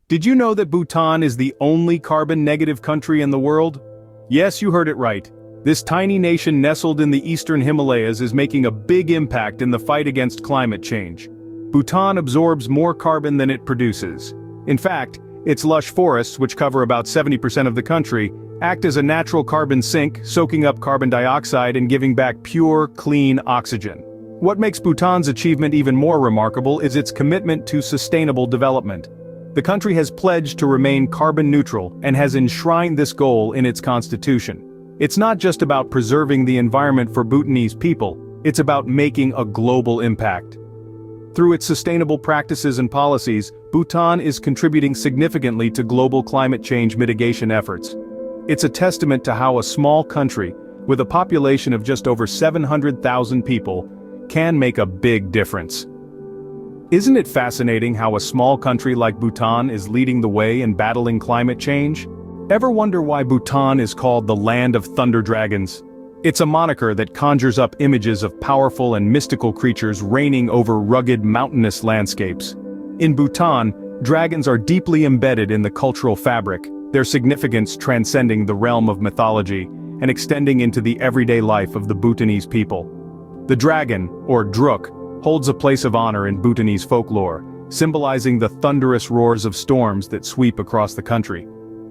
Did you know that Bhutan is the only carbon-negative country in the world? Yes, you heard it right. This tiny nation nestled in the eastern Himalayas is making a big impact in the fight against climate change. Bhutan absorbs more carbon than it produces. In fact, its lush forests, which cover about 70% of the country, act as a natural carbon sink, soaking up carbon dioxide and giving back pure, clean oxygen. What makes Bhutan's achievement even more remarkable is its commitment to sustainable development. The country has pledged to remain carbon neutral and has enshrined this goal in its constitution. It's not just about preserving the environment for Bhutanese people, it's about making a global impact. Through its sustainable practices and policies, Bhutan is contributing significantly to global climate change mitigation efforts. It's a testament to how a small country, with a population of just over 700,000 people, can make a big difference. Isn't it fascinating how a small country like Bhutan is leading the way in battling climate change? Ever wonder why Bhutan is called the Land of Thunder Dragons? It's a moniker that conjures up images of powerful and mystical creatures reigning over rugged mountainous landscapes. In Bhutan, dragons are deeply embedded in the cultural fabric, their significance transcending the realm of mythology and extending into the everyday life of the Bhutanese people. The dragon, or Druk, holds a place of honor in Bhutanese folklore, symbolizing the thunderous roars of storms that sweep across the country.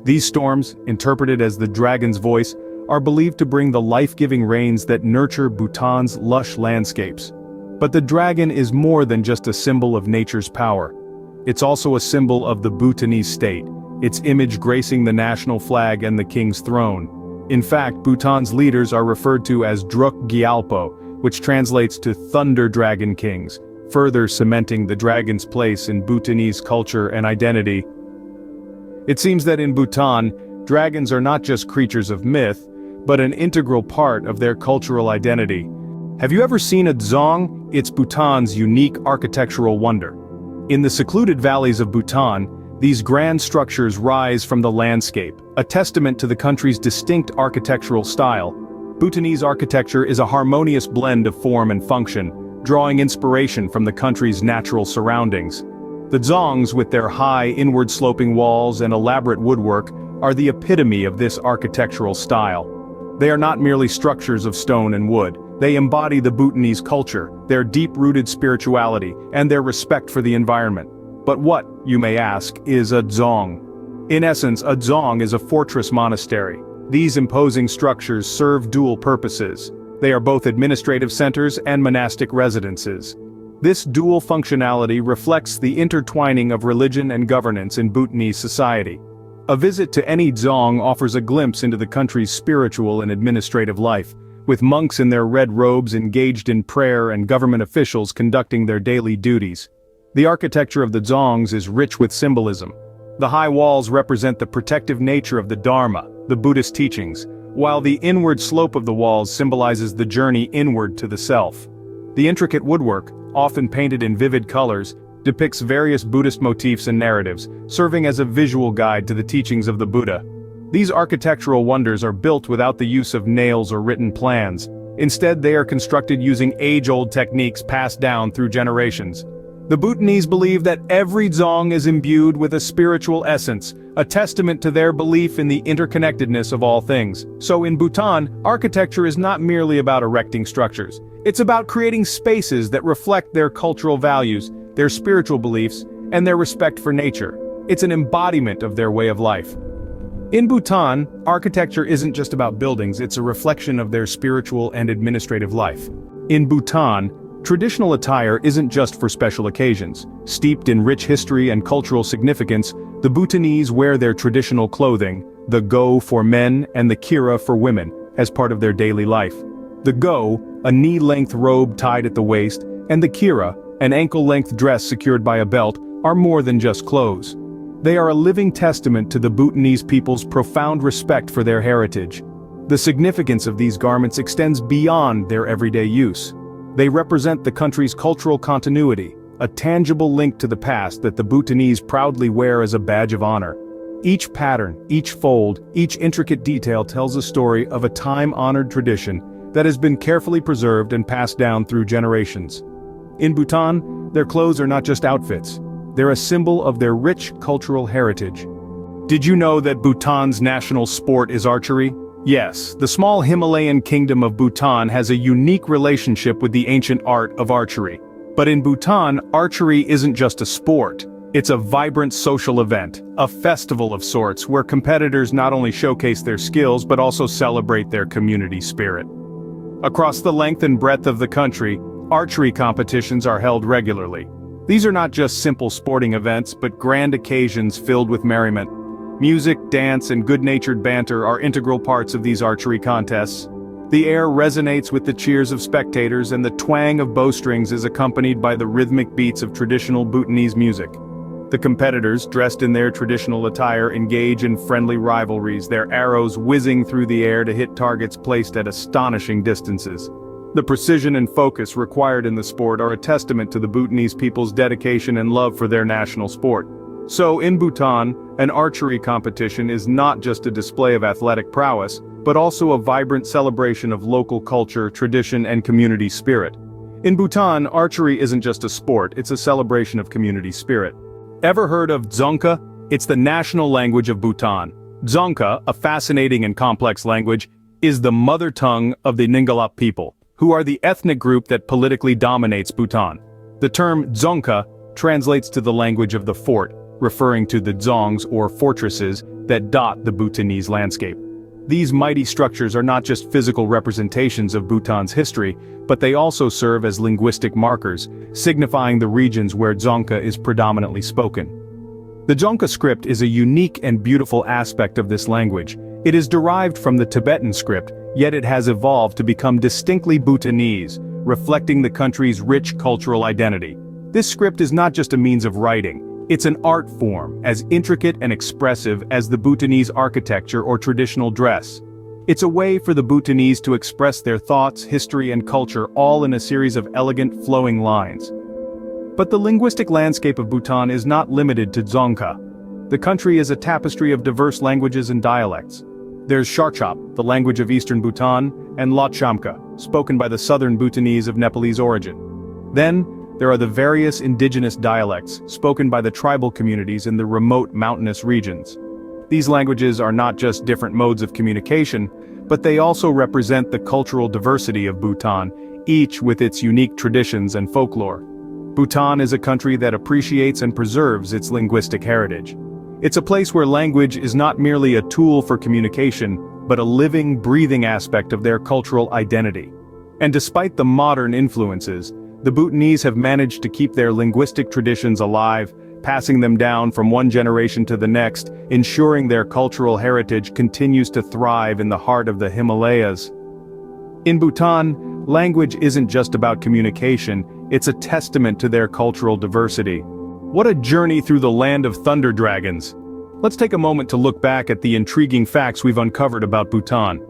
These storms, interpreted as the dragon's voice, are believed to bring the life-giving rains that nurture Bhutan's lush landscapes. But the dragon is more than just a symbol of nature's power. It's also a symbol of the Bhutanese state, its image gracing the national flag and the king's throne. In fact, Bhutan's leaders are referred to as Druk Gyalpo, which translates to Thunder Dragon Kings, further cementing the dragon's place in Bhutanese culture and identity. It seems that in Bhutan, dragons are not just creatures of myth, but an integral part of their cultural identity. Have you ever seen a dzong? It's Bhutan's unique architectural wonder. In the secluded valleys of Bhutan, these grand structures rise from the landscape, a testament to the country's distinct architectural style. Bhutanese architecture is a harmonious blend of form and function, drawing inspiration from the country's natural surroundings. The dzongs, with their high, inward-sloping walls and elaborate woodwork, are the epitome of this architectural style. They are not merely structures of stone and wood. They embody the Bhutanese culture, their deep-rooted spirituality, and their respect for the environment. But what, you may ask, is a dzong? In essence, a dzong is a fortress monastery. These imposing structures serve dual purposes. They are both administrative centers and monastic residences. This dual functionality reflects the intertwining of religion and governance in Bhutanese society. A visit to any dzong offers a glimpse into the country's spiritual and administrative life, with monks in their red robes engaged in prayer and government officials conducting their daily duties. The architecture of the dzongs is rich with symbolism. The high walls represent the protective nature of the Dharma, the Buddhist teachings, while the inward slope of the walls symbolizes the journey inward to the self. The intricate woodwork, often painted in vivid colors, depicts various Buddhist motifs and narratives, serving as a visual guide to the teachings of the Buddha. These architectural wonders are built without the use of nails or written plans. Instead, they are constructed using age-old techniques passed down through generations. The Bhutanese believe that every dzong is imbued with a spiritual essence, a testament to their belief in the interconnectedness of all things. So in Bhutan, architecture is not merely about erecting structures. It's about creating spaces that reflect their cultural values, their spiritual beliefs, and their respect for nature. It's an embodiment of their way of life. In Bhutan, architecture isn't just about buildings, it's a reflection of their spiritual and administrative life. In Bhutan, traditional attire isn't just for special occasions. Steeped in rich history and cultural significance, the Bhutanese wear their traditional clothing, the go for men and the kira for women, as part of their daily life. The go, a knee-length robe tied at the waist, and the kira, an ankle-length dress secured by a belt, are more than just clothes. They are a living testament to the Bhutanese people's profound respect for their heritage. The significance of these garments extends beyond their everyday use. They represent the country's cultural continuity, a tangible link to the past that the Bhutanese proudly wear as a badge of honor. Each pattern, each fold, each intricate detail tells a story of a time-honored tradition that has been carefully preserved and passed down through generations. In Bhutan, their clothes are not just outfits. they're a symbol of their rich cultural heritage. Did you know that Bhutan's national sport is archery? Yes, the small Himalayan kingdom of Bhutan has a unique relationship with the ancient art of archery. But in Bhutan, archery isn't just a sport. It's a vibrant social event, a festival of sorts where competitors not only showcase their skills but also celebrate their community spirit. Across the length and breadth of the country, archery competitions are held regularly. These are not just simple sporting events but grand occasions filled with merriment. Music, dance, and good-natured banter are integral parts of these archery contests. The air resonates with the cheers of spectators and the twang of bowstrings is accompanied by the rhythmic beats of traditional Bhutanese music. The competitors, dressed in their traditional attire, engage in friendly rivalries, their arrows whizzing through the air to hit targets placed at astonishing distances. The precision and focus required in the sport are a testament to the Bhutanese people's dedication and love for their national sport. So, in Bhutan, an archery competition is not just a display of athletic prowess, but also a vibrant celebration of local culture, tradition, and community spirit. In Bhutan, archery isn't just a sport, it's a celebration of community spirit. Ever heard of Dzongkha? It's the national language of Bhutan. Dzongkha, a fascinating and complex language, is the mother tongue of the Ningalap people, who are the ethnic group that politically dominates Bhutan. The term Dzongkha translates to the language of the fort, referring to the dzongs or fortresses that dot the Bhutanese landscape. These mighty structures are not just physical representations of Bhutan's history, but they also serve as linguistic markers, signifying the regions where Dzongkha is predominantly spoken. The Dzongkha script is a unique and beautiful aspect of this language. It is derived from the Tibetan script, yet it has evolved to become distinctly Bhutanese, reflecting the country's rich cultural identity. This script is not just a means of writing. It's an art form, as intricate and expressive as the Bhutanese architecture or traditional dress. It's a way for the Bhutanese to express their thoughts, history, and culture all in a series of elegant, flowing lines. But the linguistic landscape of Bhutan is not limited to Dzongkha. The country is a tapestry of diverse languages and dialects. There's Sharchap, the language of eastern Bhutan, and Lhotshamka, spoken by the southern Bhutanese of Nepalese origin. Then, there are the various indigenous dialects, spoken by the tribal communities in the remote mountainous regions. These languages are not just different modes of communication, but they also represent the cultural diversity of Bhutan, each with its unique traditions and folklore. Bhutan is a country that appreciates and preserves its linguistic heritage. It's a place where language is not merely a tool for communication, but a living, breathing aspect of their cultural identity. And despite the modern influences, the Bhutanese have managed to keep their linguistic traditions alive, passing them down from one generation to the next, ensuring their cultural heritage continues to thrive in the heart of the Himalayas. In Bhutan, language isn't just about communication, it's a testament to their cultural diversity. What a journey through the land of thunder dragons! Let's take a moment to look back at the intriguing facts we've uncovered about Bhutan.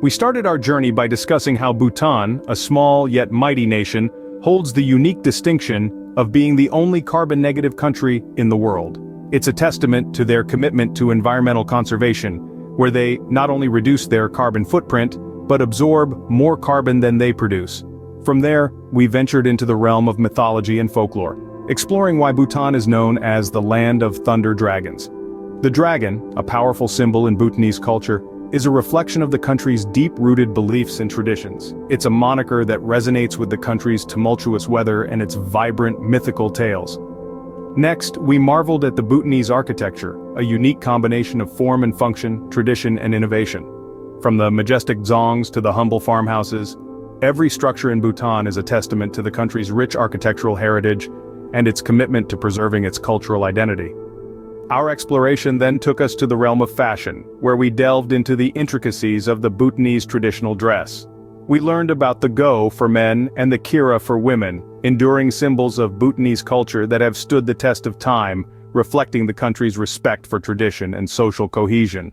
We started our journey by discussing how Bhutan, a small yet mighty nation, holds the unique distinction of being the only carbon-negative country in the world. It's a testament to their commitment to environmental conservation, where they not only reduce their carbon footprint, but absorb more carbon than they produce. From there, we ventured into the realm of mythology and folklore, exploring why Bhutan is known as the land of thunder dragons. The dragon, a powerful symbol in Bhutanese culture, is a reflection of the country's deep-rooted beliefs and traditions. It's a moniker that resonates with the country's tumultuous weather and its vibrant mythical tales. Next, we marveled at the Bhutanese architecture, a unique combination of form and function, tradition and innovation. From the majestic dzongs to the humble farmhouses, every structure in Bhutan is a testament to the country's rich architectural heritage and its commitment to preserving its cultural identity. Our exploration then took us to the realm of fashion, where we delved into the intricacies of the Bhutanese traditional dress. We learned about the go for men and the kira for women, enduring symbols of Bhutanese culture that have stood the test of time, reflecting the country's respect for tradition and social cohesion.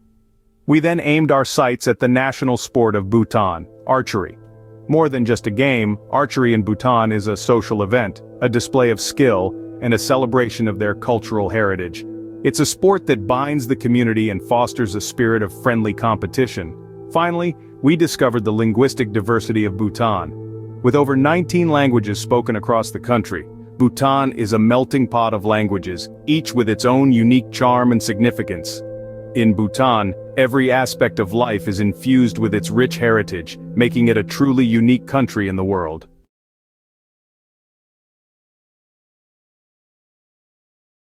We then aimed our sights at the national sport of Bhutan, archery. More than just a game, archery in Bhutan is a social event, a display of skill, and a celebration of their cultural heritage. It's a sport that binds the community and fosters a spirit of friendly competition. Finally, we discovered the linguistic diversity of Bhutan. With over 19 languages spoken across the country, Bhutan is a melting pot of languages, each with its own unique charm and significance. In Bhutan, every aspect of life is infused with its rich heritage, making it a truly unique country in the world.